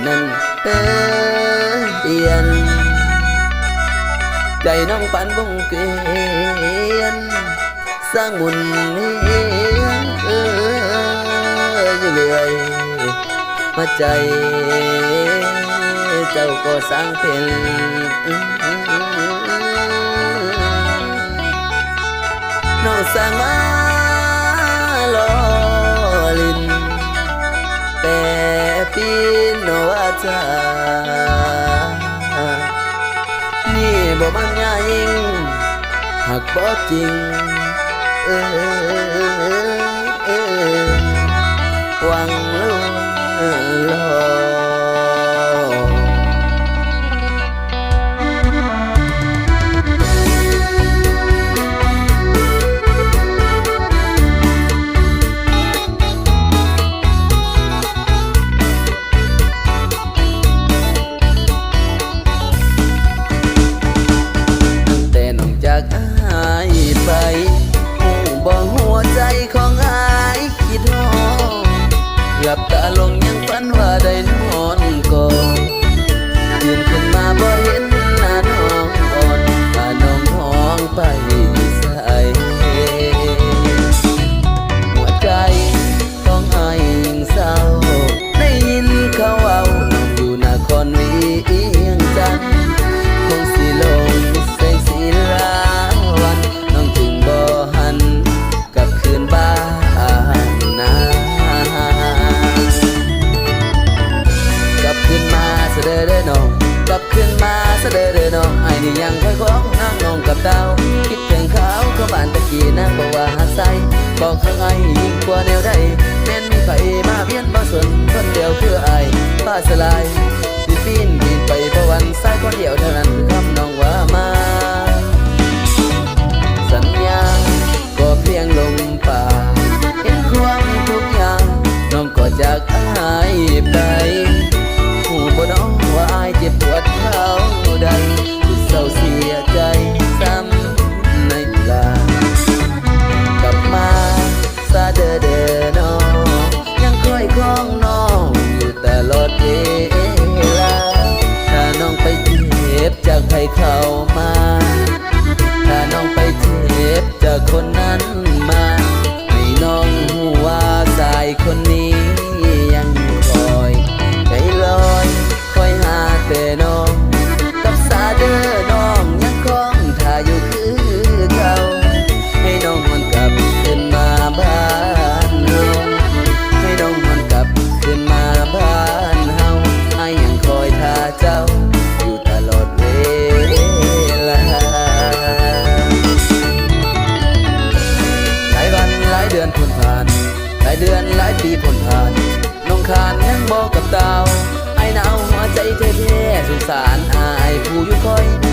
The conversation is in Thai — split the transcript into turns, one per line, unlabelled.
นั้นเปลี่ยนใจน้องปันวงเกวียนสร้างมุนอยู่เรื่อยมาใจเจ้าก็สร้างเป็นน้องสร้างมาลอลินแต่ปีนโนว่าจ้านี่บ่มันง่ายหากบ่จริงหวังลุ่มลไปบ่หัวใจของอายคิดฮอดหลับตาลงยังฝันว่าได้นอนกอดตื่นขึ้นมาบ่เห็นหน้าน้องอ่อนพาน้องห้องไปใส่หัวใจของอายยิ่งเศร้าได้ยินเขาเอาน้องอยู่นครเวียงจันทน์คงสิลงแสงสีลาเด้อน้องกลับขึ้นมาเสด็จน้องไอ้นี่ยังค่อยของนั่งน้องกับเต้าคิดถึงเขาบ้านตะกี้นางบอกว่าหักใส่บอกข้างไอ้ยิ่งกว่าแนวใดแม่นมีไผมาเวียนบ่สนคนเดียวคือไอ้ฟ้าสลายบินไปเพราะวันสายคนเดียวเท่านั้นคือคำน้องว่ามาสัญญาก็เพียงลมปากเห็นความทุกอย่างน้องก็จากไอ้ไปผู้บ่น้องว่าอายเจ็บปวดเขาใดผู้เศร้าเสียใจซ้ำในเวลากลับมาซาเด้อน้องยังคอยของน้องอยู่ตลอดเวลาถ้าน้องไปเจ็บจากใครเข้ามาถ้าน้องไปเจ็บจากคนนั้นมาให้น้องหูว่าสายคนนี้ยังคอยใจลอยคอยหาแต่น้องกับสาเด้อน้องยังคงท่าอยู่คือเก่าให้น้องมันกลับขึ้นมาบ้านเฮาให้น้องมันกลับขึ้นมาบ้านเฮาไอ้ยังคอยท่าเจ้าอยู่ตลอดเวลาหลายวันหลายเดือนผ่านผ่านหลายเดือนหลายปีผ่านผ่านน้องขานยังบอกกับเต้าไอ้หนาวหัวใจแท้ๆสงสารอายผู้อยู่คอย